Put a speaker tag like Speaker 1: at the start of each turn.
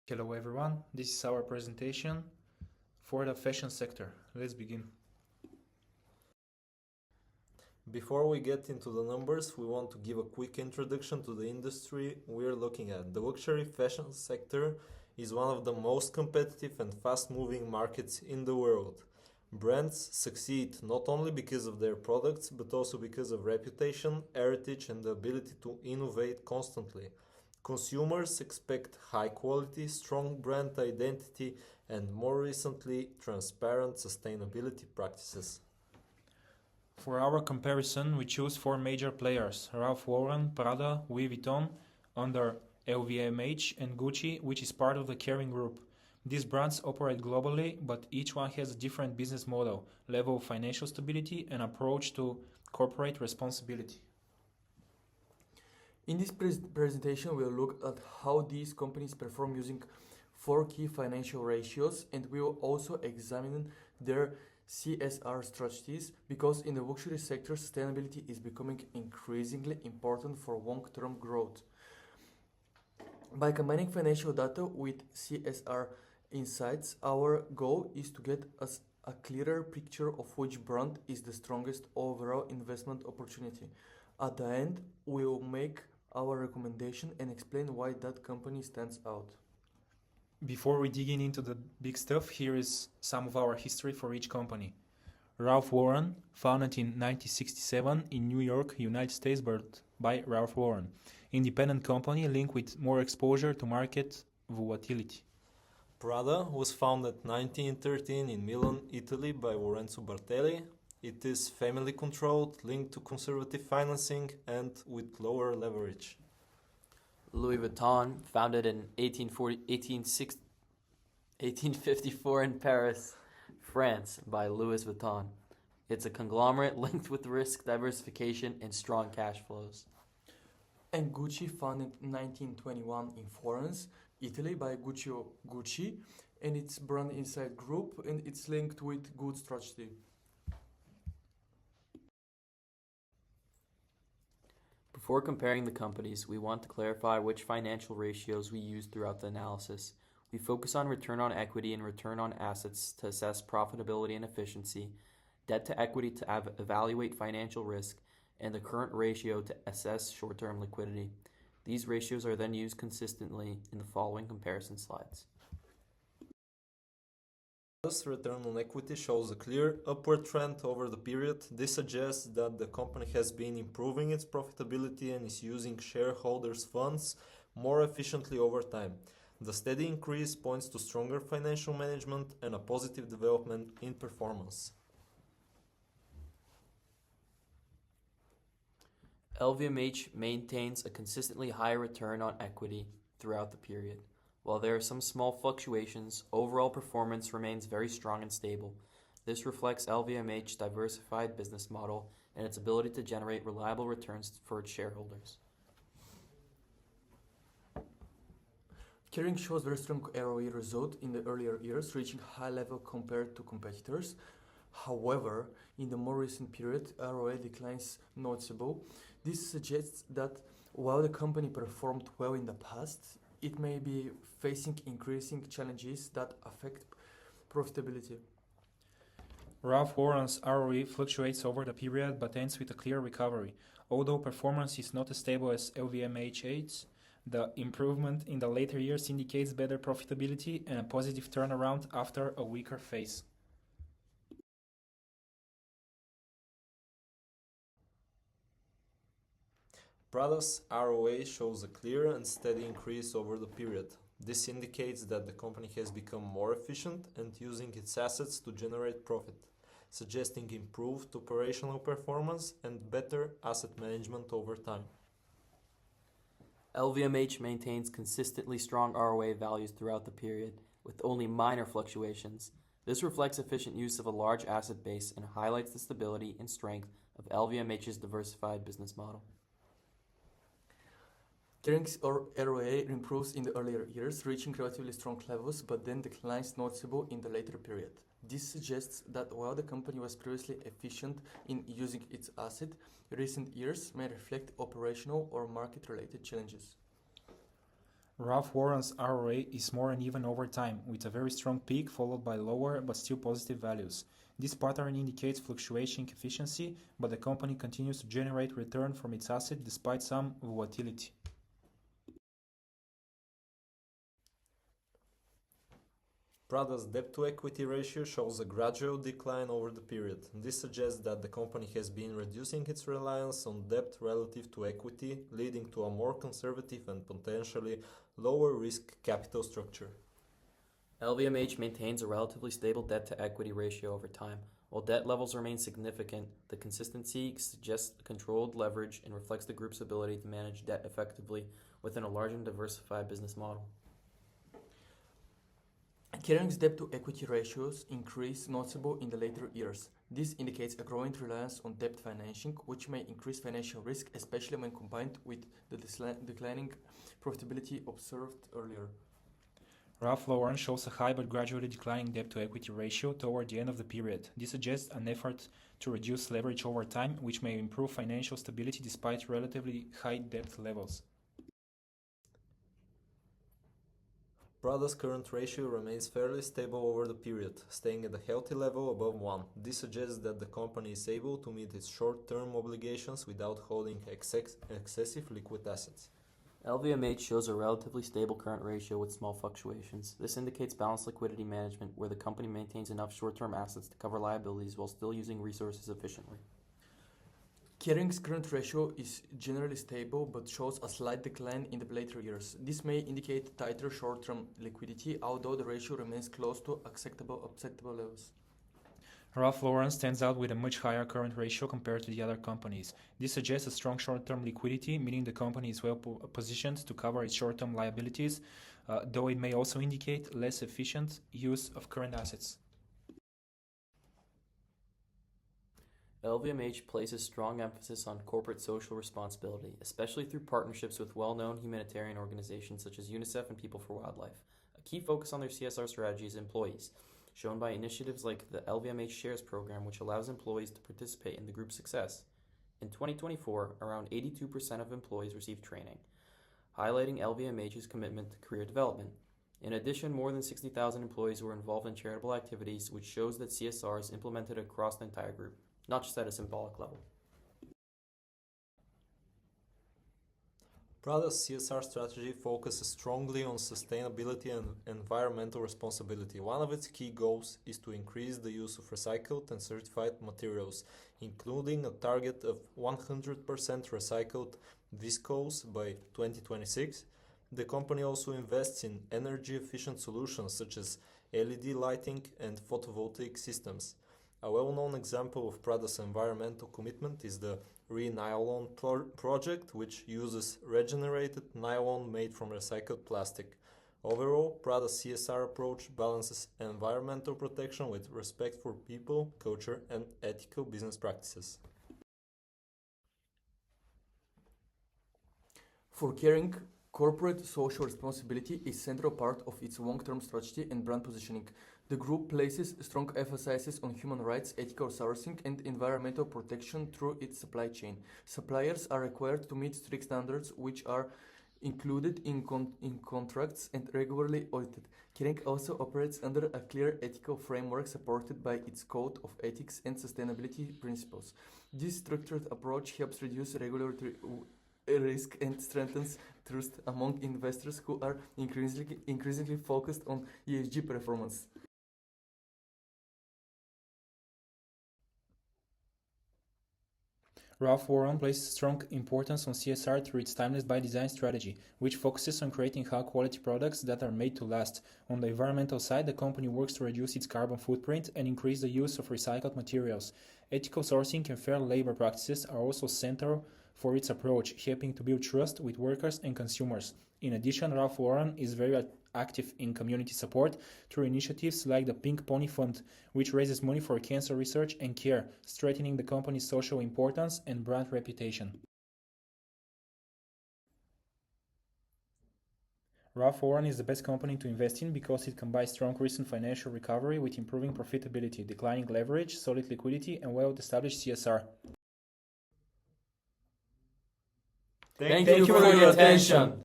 Speaker 1: Hello everyone, this is our presentation for the fashion sector. Let's begin.
Speaker 2: Before we get into the numbers, we want to give a quick introduction to the industry we're looking at. The luxury fashion sector is one of the most competitive and fast-moving markets in the world. Brands succeed not only because of their products, but also because of reputation, heritage, and the ability to innovate constantly. Consumers expect high quality, strong brand identity, and more recently, transparent sustainability practices.
Speaker 1: For our comparison, we choose four major players: Ralph Lauren, Prada, Louis Vuitton, under LVMH, and Gucci, which is part of the Kering Group. These brands operate globally, but each one has a different business model, level of financial stability, and approach to corporate responsibility.
Speaker 3: In this presentation, we'll look at how these companies perform using four key financial ratios, and we will also examine their CSR strategies, because in the luxury sector, sustainability is becoming increasingly important for long-term growth. By combining financial data with CSR insights, our goal is to get us a clearer picture of which brand is the strongest overall investment opportunity. At the end, we will make our recommendation and explain why that company stands out.
Speaker 1: Before we dig into the big stuff, here is some of our history for each company. Ralph Lauren, founded in 1967 in New York, United States, but by Ralph Lauren. Independent company linked with more exposure to market volatility.
Speaker 2: Prada was founded 1913 in Milan, Italy by Lorenzo Bartelli. It is family controlled, linked to conservative financing, and with lower leverage.
Speaker 4: Louis Vuitton, founded in 1854 in Paris, France, by Louis Vuitton. It's a conglomerate linked with risk diversification and strong cash flows.
Speaker 3: And Gucci, founded in 1921 in Florence, Italy, by Gucci, and its brand inside group, and it's linked with good strategy.
Speaker 4: Before comparing the companies, we want to clarify which financial ratios we use throughout the analysis. We focus on return on equity and return on assets to assess profitability and efficiency, debt to equity to evaluate financial risk, and the current ratio to assess short-term liquidity. These ratios are then used consistently in the following comparison slides.
Speaker 2: Thus, return on equity shows a clear upward trend over the period. This suggests that the company has been improving its profitability and is using shareholders' funds more efficiently over time. The steady increase points to stronger financial management and a positive development in performance.
Speaker 4: LVMH maintains a consistently high return on equity throughout the period. While there are some small fluctuations, overall performance remains very strong and stable. This reflects LVMH's diversified business model and its ability to generate reliable returns for its shareholders.
Speaker 3: Kering shows very strong ROE result in the earlier years, reaching high level compared to competitors. However, in the more recent period, ROE declines noticeable. This suggests that while the company performed well in the past, it may be facing increasing challenges that affect profitability.
Speaker 1: Ralph Lauren's ROE fluctuates over the period but ends with a clear recovery. Although performance is not as stable as LVMH's, the improvement in the later years indicates better profitability and a positive turnaround after a weaker phase.
Speaker 2: Prada's ROA shows a clear and steady increase over the period. This indicates that the company has become more efficient and using its assets to generate profit, suggesting improved operational performance and better asset management over time.
Speaker 4: LVMH maintains consistently strong ROA values throughout the period, with only minor fluctuations. This reflects efficient use of a large asset base and highlights the stability and strength of LVMH's diversified business model.
Speaker 3: Kering's ROA improves in the earlier years, reaching relatively strong levels, but then declines noticeable in the later period. This suggests that while the company was previously efficient in using its asset, recent years may reflect operational or market-related challenges.
Speaker 1: Ralph Lauren's ROA is more uneven over time, with a very strong peak followed by lower but still positive values. This pattern indicates fluctuating efficiency, but the company continues to generate return from its asset despite some volatility.
Speaker 2: Prada's debt-to-equity ratio shows a gradual decline over the period. This suggests that the company has been reducing its reliance on debt relative to equity, leading to a more conservative and potentially lower-risk capital structure.
Speaker 4: LVMH maintains a relatively stable debt-to-equity ratio over time. While debt levels remain significant, the consistency suggests controlled leverage and reflects the group's ability to manage debt effectively within a large and diversified business model.
Speaker 3: Kering's debt-to-equity ratios increased noticeably in the later years. This indicates a growing reliance on debt financing, which may increase financial risk, especially when combined with the declining profitability observed earlier.
Speaker 1: Ralph Lauren shows a high but gradually declining debt-to-equity ratio toward the end of the period. This suggests an effort to reduce leverage over time, which may improve financial stability despite relatively high debt levels.
Speaker 2: Prada's current ratio remains fairly stable over the period, staying at a healthy level above 1. This suggests that the company is able to meet its short-term obligations without holding excessive liquid assets.
Speaker 4: LVMH shows a relatively stable current ratio with small fluctuations. This indicates balanced liquidity management, where the company maintains enough short-term assets to cover liabilities while still using resources efficiently.
Speaker 3: Kering's current ratio is generally stable but shows a slight decline in the later years. This may indicate tighter short-term liquidity, although the ratio remains close to acceptable levels.
Speaker 1: Ralph Lauren stands out with a much higher current ratio compared to the other companies. This suggests a strong short-term liquidity, meaning the company is well positioned to cover its short-term liabilities, though it may also indicate less efficient use of current assets.
Speaker 4: LVMH places strong emphasis on corporate social responsibility, especially through partnerships with well-known humanitarian organizations such as UNICEF and People for Wildlife. A key focus on their CSR strategy is employees, shown by initiatives like the LVMH Shares program, which allows employees to participate in the group's success. In 2024, around 82% of employees received training, highlighting LVMH's commitment to career development. In addition, more than 60,000 employees were involved in charitable activities, which shows that CSR is implemented across the entire group, not just at a symbolic level.
Speaker 2: Prada's CSR strategy focuses strongly on sustainability and environmental responsibility. One of its key goals is to increase the use of recycled and certified materials, including a target of 100% recycled viscose by 2026. The company also invests in energy-efficient solutions such as LED lighting and photovoltaic systems. A well-known example of Prada's environmental commitment is the Re-Nylon project, which uses regenerated nylon made from recycled plastic. Overall, Prada's CSR approach balances environmental protection with respect for people, culture, and ethical business practices.
Speaker 3: For Kering, corporate social responsibility is a central part of its long-term strategy and brand positioning. The group places strong emphasis on human rights, ethical sourcing, and environmental protection through its supply chain. Suppliers are required to meet strict standards, which are included in contracts and regularly audited. Kering also operates under a clear ethical framework supported by its code of ethics and sustainability principles. This structured approach helps reduce regulatory risk and strengthens trust among investors who are increasingly focused on ESG performance.
Speaker 1: Ralph Lauren places strong importance on CSR through its Timeless by Design strategy, which focuses on creating high-quality products that are made to last. On the environmental side, the company works to reduce its carbon footprint and increase the use of recycled materials. Ethical sourcing and fair labor practices are also central for its approach, helping to build trust with workers and consumers. In addition, Ralph Lauren is very active in community support through initiatives like the Pink Pony Fund, which raises money for cancer research and care, strengthening the company's social importance and brand reputation. Ralph Lauren is the best company to invest in because it combines strong recent financial recovery with improving profitability, declining leverage, solid liquidity, and well-established CSR.
Speaker 4: Thank you for your attention.